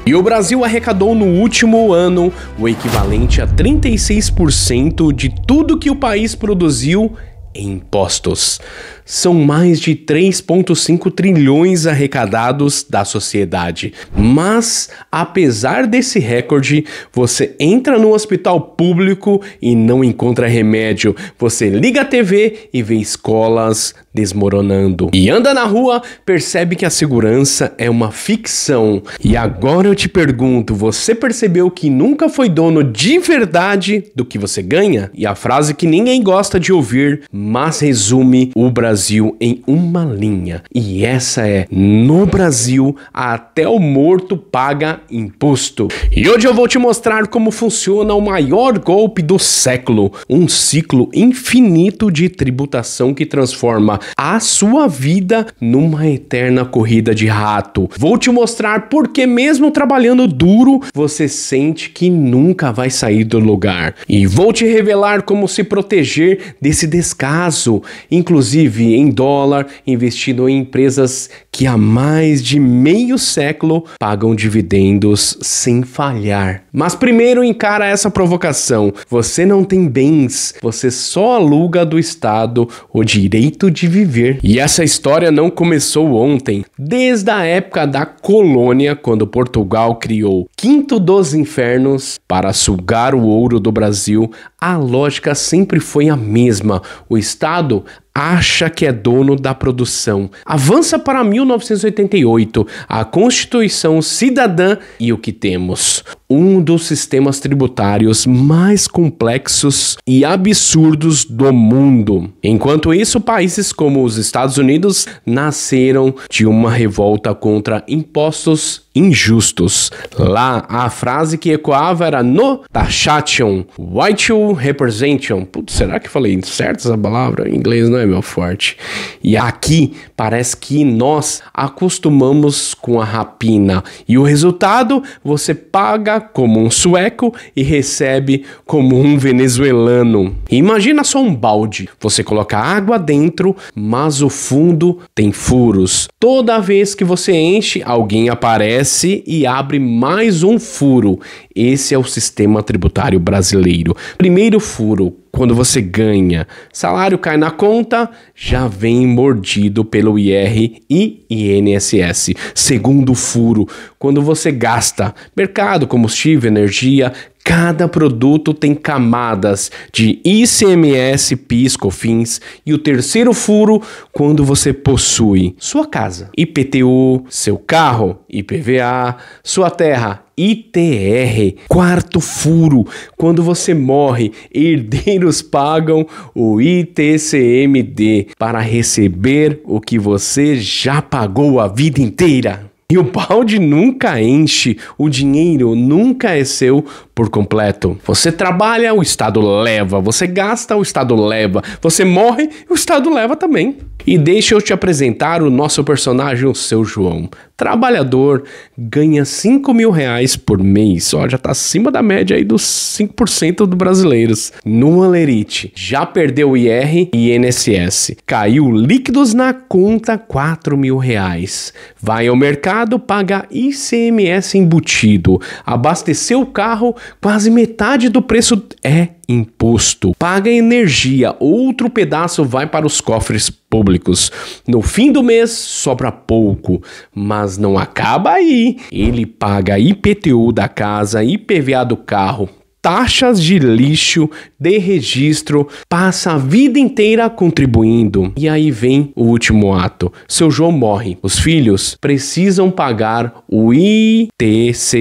E o Brasil arrecadou no último ano o equivalente a 36% de tudo que o país produziu em impostos. São mais de 3,5 trilhões arrecadados da sociedade. Mas, apesar desse recorde, você entra no hospital público e não encontra remédio. Você liga a TV e vê escolas desmoronando. E anda na rua, percebe que a segurança é uma ficção. E agora eu te pergunto, você percebeu que nunca foi dono de verdade do que você ganha? E a frase que ninguém gosta de ouvir, mas resume o Brasil em uma linha. E essa é: no Brasil, até o morto paga imposto. E hoje eu vou te mostrar como funciona o maior golpe do século. Um ciclo infinito de tributação que transforma a sua vida numa eterna corrida de rato. Vou te mostrar porque mesmo trabalhando duro, você sente que nunca vai sair do lugar. E vou te revelar como se proteger desse descaso, inclusive em dólar, investido em empresas que há mais de meio século pagam dividendos sem falhar. Mas primeiro encara essa provocação. Você não tem bens, você só aluga do Estado o direito de viver. E essa história não começou ontem. Desde a época da colônia, quando Portugal criou Quinto dos Infernos para sugar o ouro do Brasil, a lógica sempre foi a mesma. O Estado acha que é dono da produção. Avança para 1988, a Constituição Cidadã, e o que temos? Um dos sistemas tributários mais complexos e absurdos do mundo. Enquanto isso, países como os Estados Unidos nasceram de uma revolta contra impostos injustos. Lá, a frase que ecoava era no taxation, white to representation. Putz, será que falei certo essa palavra? Em inglês não é meu forte. E aqui, parece que nós acostumamos com a rapina. E o resultado, você paga como um sueco e recebe como um venezuelano. Imagina só um balde. Você coloca água dentro, mas o fundo tem furos. Toda vez que você enche, alguém aparece e abre mais um furo. Esse é o sistema tributário brasileiro. Primeiro furo, quando você ganha, salário cai na conta, já vem mordido pelo IR e INSS. Segundo furo, quando você gasta, mercado, combustível, energia, cada produto tem camadas de ICMS, PIS, COFINS. E o terceiro furo, quando você possui sua casa, IPTU, seu carro, IPVA, sua terra, ITR. Quarto furo, quando você morre, herdeiros pagam o ITCMD para receber o que você já pagou a vida inteira. E o balde nunca enche, o dinheiro nunca é seu por completo. Você trabalha, o Estado leva. Você gasta, o Estado leva. Você morre, o Estado leva também. E deixa eu te apresentar o nosso personagem, o Seu João. Trabalhador, ganha R$5.000 por mês. Ó, já tá acima da média aí dos 5% dos brasileiros. No Alerite, já perdeu o IR e INSS. Caiu líquidos na conta R$4.000. Vai ao mercado, paga ICMS embutido. Abasteceu o carro, quase metade do preço é imposto. Paga energia, outro pedaço vai para os cofres públicos. No fim do mês sobra pouco, mas não acaba aí. Ele paga IPTU da casa, IPVA do carro, taxas de lixo, de registro, passa a vida inteira contribuindo. E aí vem o último ato. Seu João morre. Os filhos precisam pagar o ITCMD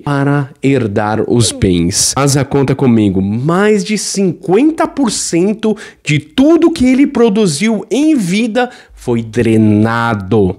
para herdar os bens. Faz a conta comigo. Mais de 50% de tudo que ele produziu em vida foi drenado.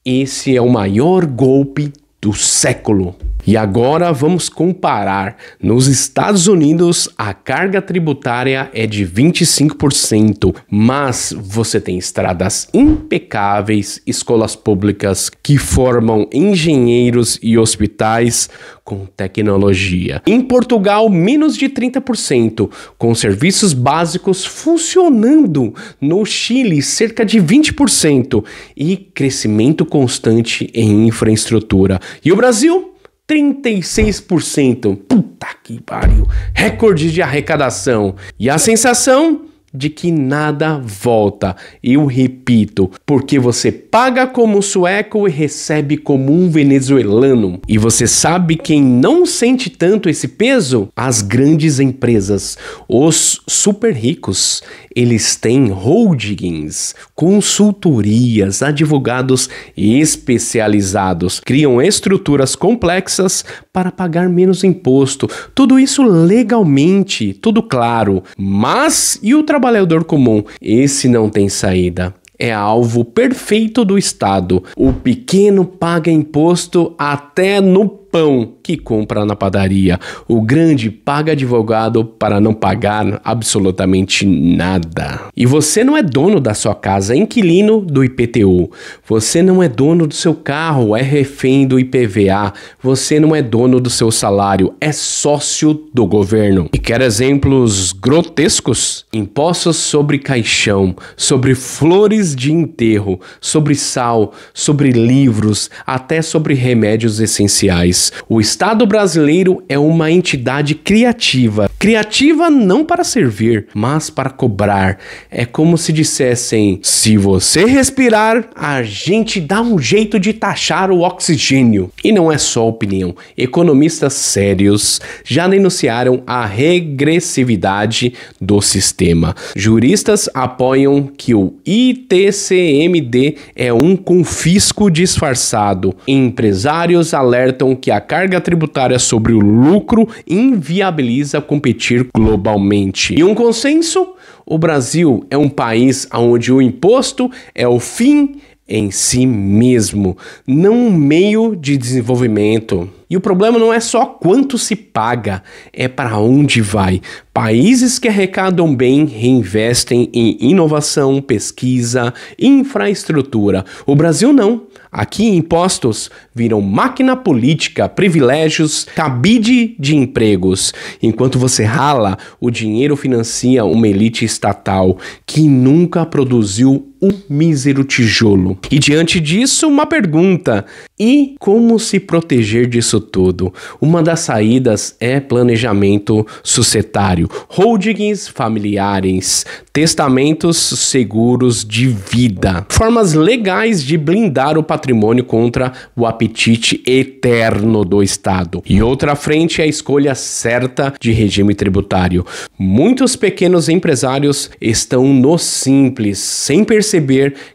Esse é o maior golpe do século. E agora vamos comparar. Nos Estados Unidos, a carga tributária é de 25%, mas você tem estradas impecáveis, escolas públicas que formam engenheiros e hospitais com tecnologia. Em Portugal, menos de 30%, com serviços básicos funcionando. No Chile, cerca de 20%, e crescimento constante em infraestrutura. E o Brasil? 36%. Puta que pariu. Recorde de arrecadação. E a sensação de que nada volta. Eu repito, porque você paga como um sueco e recebe como um venezuelano. E você sabe quem não sente tanto esse peso? As grandes empresas, os super ricos. Eles têm holdings, consultorias, advogados especializados, criam estruturas complexas para pagar menos imposto. Tudo isso legalmente, tudo claro. Mas e o trabalhador comum? Esse não tem saída. É alvo perfeito do Estado. O pequeno paga imposto até no pão que compra na padaria. O grande paga advogado para não pagar absolutamente nada. E você não é dono da sua casa, é inquilino do IPTU. Você não é dono do seu carro, é refém do IPVA. Você não é dono do seu salário, é sócio do governo. E quer exemplos grotescos? Impostos sobre caixão, sobre flores de enterro, sobre sal, sobre livros, até sobre remédios essenciais. O Estado brasileiro é uma entidade criativa. Criativa não para servir, mas para cobrar. É como se dissessem: se você respirar, a gente dá um jeito de taxar o oxigênio. E não é só opinião. Economistas sérios já denunciaram a regressividade do sistema. Juristas apoiam que o ITCMD é um confisco disfarçado. Empresários alertam que a carga tributária sobre o lucro inviabiliza competir globalmente. E um consenso? O Brasil é um país onde o imposto é o fim em si mesmo, não um meio de desenvolvimento. E o problema não é só quanto se paga, é para onde vai. Países que arrecadam bem reinvestem em inovação, pesquisa, infraestrutura. O Brasil não. Aqui impostos viram máquina política, privilégios, cabide de empregos. Enquanto você rala, o dinheiro financia uma elite estatal que nunca produziu um mísero tijolo. E diante disso, uma pergunta: e como se proteger disso tudo? Uma das saídas é planejamento societário, holdings familiares, testamentos seguros de vida, formas legais de blindar o patrimônio contra o apetite eterno do Estado. E outra frente é a escolha certa de regime tributário. Muitos pequenos empresários estão no simples, sem perceber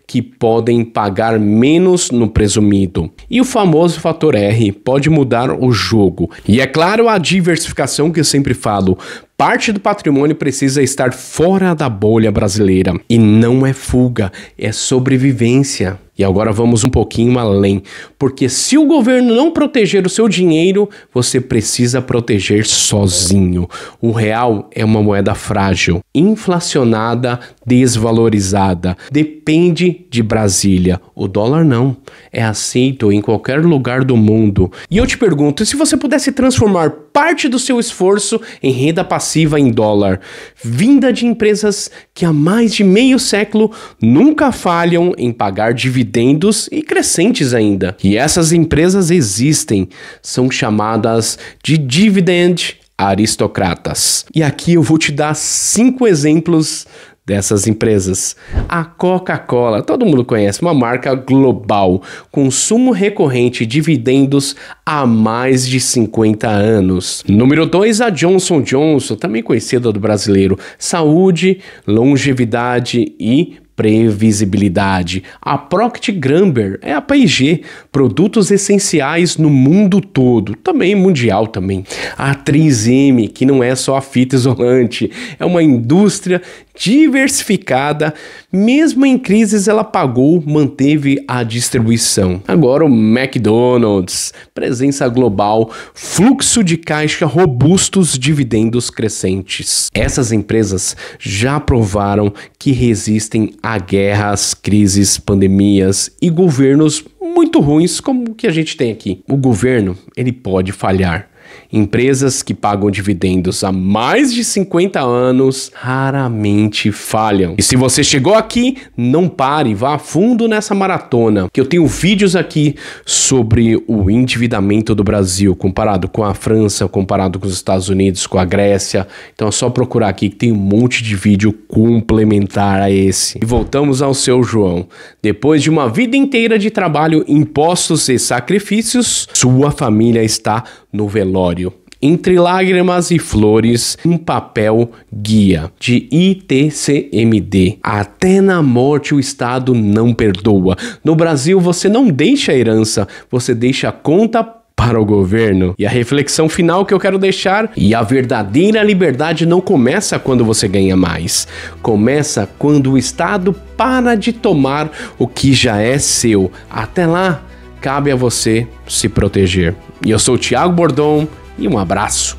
que podem pagar menos no presumido. E o famoso fator R pode mudar o jogo. E é claro, a diversificação que eu sempre falo. Parte do patrimônio precisa estar fora da bolha brasileira. E não é fuga, é sobrevivência. E agora vamos um pouquinho além, porque se o governo não proteger o seu dinheiro, você precisa proteger sozinho. O real é uma moeda frágil, inflacionada, desvalorizada. Depende de Brasília. O dólar não. É aceito em qualquer lugar do mundo. E eu te pergunto, se você pudesse transformar parte do seu esforço em renda passiva em dólar, vinda de empresas que há mais de meio século nunca falham em pagar dividendos e crescentes ainda. E essas empresas existem, são chamadas de dividend aristocratas. E aqui eu vou te dar 5 exemplos dessas empresas. A Coca-Cola, todo mundo conhece, uma marca global, consumo recorrente, dividendos há mais de 50 anos. Número 2, a Johnson & Johnson, também conhecida do brasileiro, saúde, longevidade e previsibilidade. A Procter & Gamble é a P&G, produtos essenciais no mundo todo, também mundial também. A 3M, que não é só a fita isolante, é uma indústria diversificada, mesmo em crises ela manteve a distribuição. Agora o McDonald's, presença global, fluxo de caixa robustos, dividendos crescentes. Essas empresas já provaram que resistem a guerras, crises, pandemias e governos muito ruins como o que a gente tem aqui. O governo, ele pode falhar. Empresas que pagam dividendos há mais de 50 anos raramente falham. E se você chegou aqui, não pare, vá a fundo nessa maratona, que eu tenho vídeos aqui sobre o endividamento do Brasil, comparado com a França, comparado com os Estados Unidos, com a Grécia. Então é só procurar aqui que tem um monte de vídeo complementar a esse. E voltamos ao seu João. Depois de uma vida inteira de trabalho, impostos e sacrifícios, sua família está no velório. Entre lágrimas e flores, um papel guia de ITCMD. Até na morte o Estado não perdoa. No Brasil você não deixa a herança, você deixa a conta para o governo. E a reflexão final que eu quero deixar: e a verdadeira liberdade não começa quando você ganha mais. Começa quando o Estado para de tomar o que já é seu. Até lá, cabe a você se proteger. E eu sou o Thiago Bordon e um abraço.